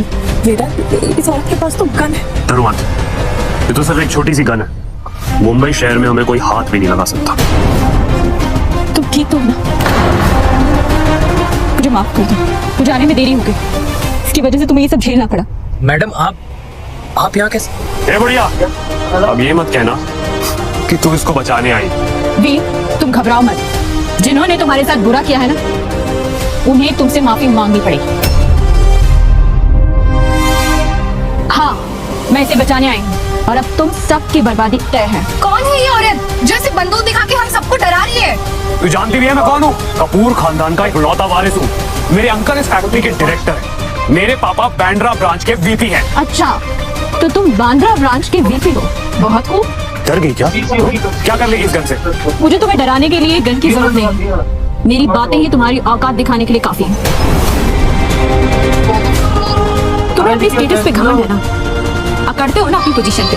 वेदांत, इस औरत के पास तो गन है। डरो मत, ये तो सिर्फ एक छोटी सी गन है। मुंबई शहर में हमें कोई हाथ भी नहीं लगा सकता। तुम ठीक तो हो ना? मुझे माफ कर दो, मुझे आने में देरी हो गई, इसकी वजह से तुम्हें ये सब झेलना पड़ा। मैडम आप यहाँ कैसे? ए बढ़िया, अब ये मत कहना कि तू इसको बचाने आई। वीर, तुम घबराओ मत। जिन्होंने तुम्हारे साथ बुरा किया है ना, उन्हें तुमसे माफी मांगनी पड़ेगी। हाँ, मैं इसे बचाने आई हूँ और अब तुम सबकी बर्बादी तय है। कौन है ये औरत जो ऐसे बंदूक दिखा के हम सबको डरा रही है? तू जानती भी है मैं कौन हूँ? कपूर खानदान का इकलौता वारिस हूँ। मेरे अंकल इस फैक्ट्री के डायरेक्टर हैं। मेरे पापा बांद्रा ब्रांच के वीपी हैं। अच्छा, तो तुम बांद्रा ब्रांच के वीपी हो। बहुत खूब। डर गई क्या? क्या कर लेगी इस गन से? मुझे तुम्हें डराने के लिए गन की जरूरत नहीं। मेरी बातें ही तुम्हारी औकात दिखाने के लिए काफी हैं। तुम्हें अपने स्टेटस पे घमंड है ना, करते हो ना अपनी पोजीशन पे।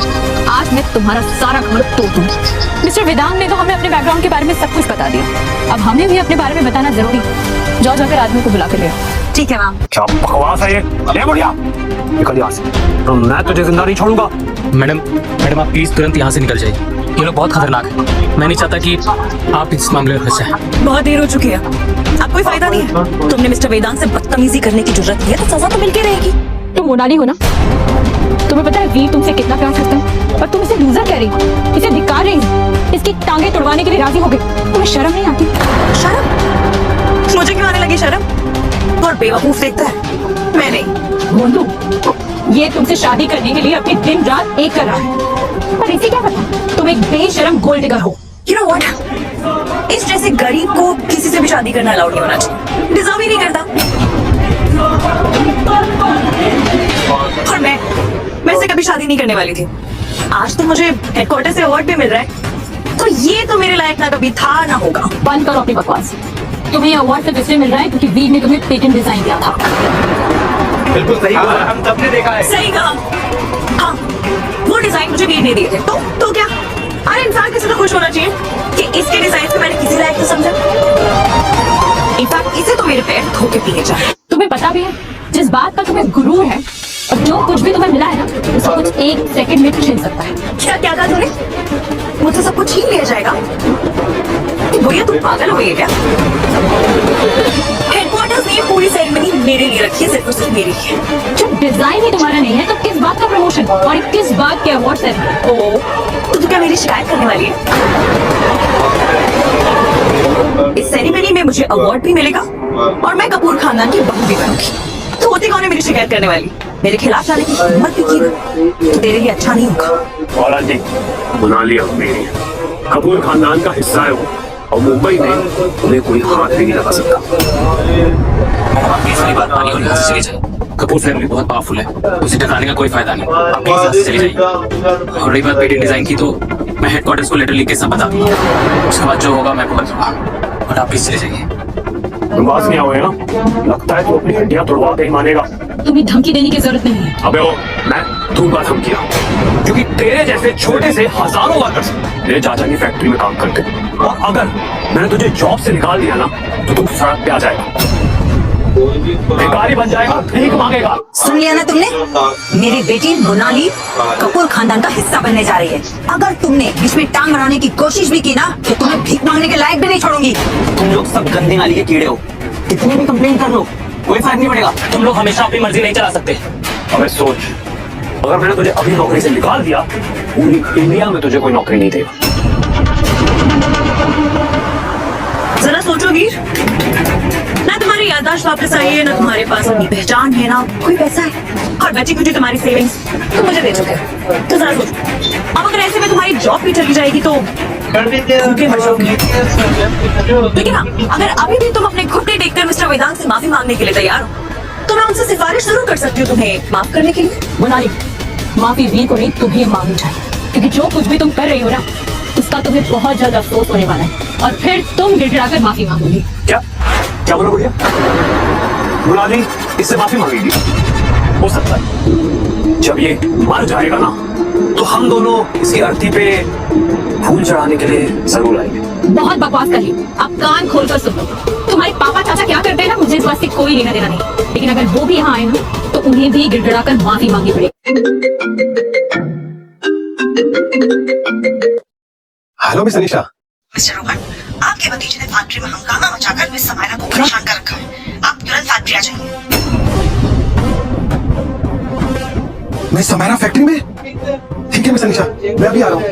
आज मैं तुम्हारा सारा घमंड तोड़ दूंगी। मिस्टर वेदांत ने तो हमें अपने बैकग्राउंड के बारे में सब कुछ बता दिया, अब हमें भी अपने बारे में बताना जरूरी। जाओ जाकर आदमी को बुला कर ले आओ। ठीक है मैम। क्या बकवास है ये? ले बढ़िया, निकल यहाँ से, तो मैं तुझे जिंदा नहीं छोड़ूंगा। मैडम आप प्लीज तुरंत यहाँ से निकल जाइए। ये लोग बहुत खतरनाक है। मैं नहीं चाहता कि आप इस मामले में फंस जाएं। बहुत देर हो चुकी है, अब कोई फायदा नहीं है। तुमने मिस्टर वेदांत से बदतमीजी करने की जरूरत नहीं है, तो सजा तो मिलके रहेगी। तुम मोनाली हो ना? तुम्हें पता है वीर तुमसे कितना प्यार करता है, और तुम इसे लूजर कह रही हो, इसे धिक्कार रही हो, इसकी टांगे तुड़वाने के लिए राजी हो गए। तुम्हें शर्म नहीं आती? शर्म? मुझे क्यों आने लगी शर्म? और बेवकूफ देखता है, मैं नहीं। बोलू, ये तुमसे शादी करने के लिए अपनी दिन रात एक कर रहा है, पर इसे क्या पता तुम एक बेशरम गोल्ड डिगर हो। You know what? इस जैसे गरीब को किसी से भी शादी करना अलाउड नहीं होना चाहिए, डिजर्व ही नहीं करता। और मैं इससे कभी शादी नहीं करने वाली थी। आज तो मुझे हेडक्वार्टर से अवार्ड भी मिल रहा है, तो ये तो मेरे लायक ना कभी था ना होगा। बंद करो अपनी बकवास। तुम्हें अवार्ड सिर्फ इसलिए मिल रहा है क्योंकि वीर ने तुम्हें पेटेंट डिजाइन दिया था। बिल्कुल सही बोला, हम सबने देखा है। सही कहा। हाँ, वो डिजाइन मुझे वीर ने दिए थे, तो क्या? अरे इंसान किसी तो खुश होना चाहिए कि इसके डिजाइन को मैंने किसी लायक तो समझा। इनफैक्ट इसे तो मेरे पैर धो के पीने चाहिए। तुम्हें पता भी है, जिस बात का तुम्हें गुरूर है और जो कुछ भी तुम्हें मिला है ना, वो सब कुछ एक सेकंड में छीन सकता है। क्या कहा तूने? मुझसे सब कुछ छीन लिया जाएगा? भैया तुम पागल हो गए क्या? हेडक्वार्टर्स ने पूरी सेरेमनी मेरे लिए रखी है, सिर्फ और सिर्फ मेरे लिए। जब डिजाइन ही तुम्हारा नहीं है तो किस बात का प्रमोशन और किस बात के अवार्ड है? तो तू क्या मेरी शिकायत करने वाली है? इस सेरेमनी में मुझे अवार्ड भी मिलेगा और मैं कपूर खानदान की बहू भी बनूंगी। तो होती कौन है मेरी शिकायत करने वाली? मेरे खिलाफ जाने की हिम्मत भी की ना, तो तेरे लिए अच्छा नहीं होगा। औलाद जी, मोनाली अब मेरी है, कपूर खानदान का हिस्सा है वो, और मुंबई में उन्हें कोई हाथ भी नहीं लगा सकता। आप प्लीज मेरी बात मानिए और यहाँ से चले जाइए। कपूर फैमिली बहुत पावरफुल है, उसे टकराने का कोई फायदा नहीं। आप प्लीज यहाँ से चले जाइए। और रही बात पेटेंट डिजाइन की, तो मैं हेडक्वार्टर्स को लेटर लिख के सब बता दूंगा। उसके बाद जो होगा मैं भुगत लूंगा, और आप प्लीज चले जाइए। बकवास नहीं हुए ना? लगता है तू अपनी हड्डियां तोड़वा के ही मानेगा। तुम्हें धमकी देने की जरूरत नहीं है। अबे ओ, मैं दूंगा धमकियां, क्योंकि तेरे जैसे छोटे से हजारों वर्कर्स मेरे चाचा की फैक्ट्री में काम करते हैं, और अगर मैंने तुझे जॉब से निकाल दिया ना, तो तू सड़क पे आ जाएगा, भिखारी बन जाएगा, भीख मांगेगा। सुन लिया ना तुमने? मेरी बेटी मोनाली कपूर खानदान का हिस्सा बनने जा रही है। अगर तुमने इसमें टांग अड़ाने की कोशिश भी की ना, तो तुम्हें भीख मांगने के लायक भी नहीं छोड़ूंगी। तुम लोग सब गंदे नाली के कीड़े हो, कितनी भी कंप्लेन कर लो कोई फर्क नहीं पड़ेगा। तुम लोग हमेशा अपनी मर्जी नहीं चला सकते। अबे सोच, अगर मैंने तुझे अभी नौकरी से निकाल दिया, पूरी इंडिया में तुझे कोई नौकरी नहीं देगा। जरा सोचो वीर, ना तुम्हारी याददाश्त वापस आई है, ना तुम्हारे पास अपनी पहचान है, ना कोई पैसा है, और बची कुछ तुम्हारी सेविंग्स तुम मुझे दे चुके हो। तो जरा सोचो, अब अगर ऐसे में तुम्हारी जॉब भी चली जाएगी तो भूखे मर जाओगे। लेकिन हाँ, अगर अभी भी तुम अपने घुटने टेककर मिस्टर वेदांत से माफी मांगने के लिए तैयार हो, तो मैं उनसे सिफारिश जरूर कर सकती हूँ तुम्हें माफ करने के लिए। मोनाली, माफी वीर को नहीं तुम्हें मांगनी चाहिए, क्योंकि जो कुछ भी तुम कर रही हो ना, उसका तुम्हें बहुत ज्यादा अफसोस होने वाला है, और फिर तुम गिड़गिड़ाकर माफी मांगोगी। क्या बोला भैया? मोनाली इससे माफी मांगेगी? हो सकता है जब ये मर जाएगा ना, तो हम दोनों इसकी अर्थी पे फूल चढ़ाने के लिए जरूर आएंगे। बहुत बकवास करी, अब कान खोलकर सुन लो। तुम्हारे पापा चाचा क्या करते हैं ना, मुझे इस बात से कोई लेना देना नहीं, लेकिन अगर वो भी यहाँ आए ना, तो उन्हें भी गिड़गिड़ाकर माफी मांगनी पड़ेगी। Hello miss Anisha. Mister Rohan, आपके भतीजे ने फैक्ट्री में हंगामा मचाकर मिस समायरा को परेशान कर रखा है। आप तुरंत फैक्ट्री आ जाइए। मिस समायरा फैक्ट्री में? ठीक है मिस अनीशा, मैं अभी आ रहा हूँ।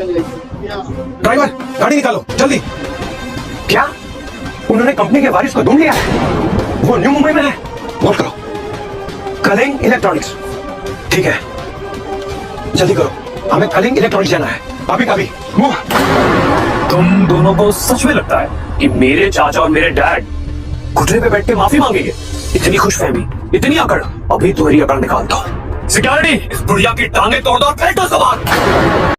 ड्राइवर, गाड़ी निकालो जल्दी। क्या उन्होंने कंपनी के वारिस को ढूंढ लिया है? वो न्यू मुंबई में है। नोट करो। कलिंग इलेक्ट्रॉनिक्स। ठीक है, जल्दी करो, हमें कलिंग इलेक्ट्रॉनिक्स जाना है अभी का अभी। मूव। तुम दोनों को सच में लगता है कि मेरे चाचा और मेरे डैड घुटने पे बैठ के माफी मांगेंगे? इतनी खुशफहमी, इतनी अकड़, अभी तुम्हारी अकड़ निकालता हूँ। सिक्योरिटी, इस बुढ़िया की टांगे तोड़ दो और फेंक दो सामान।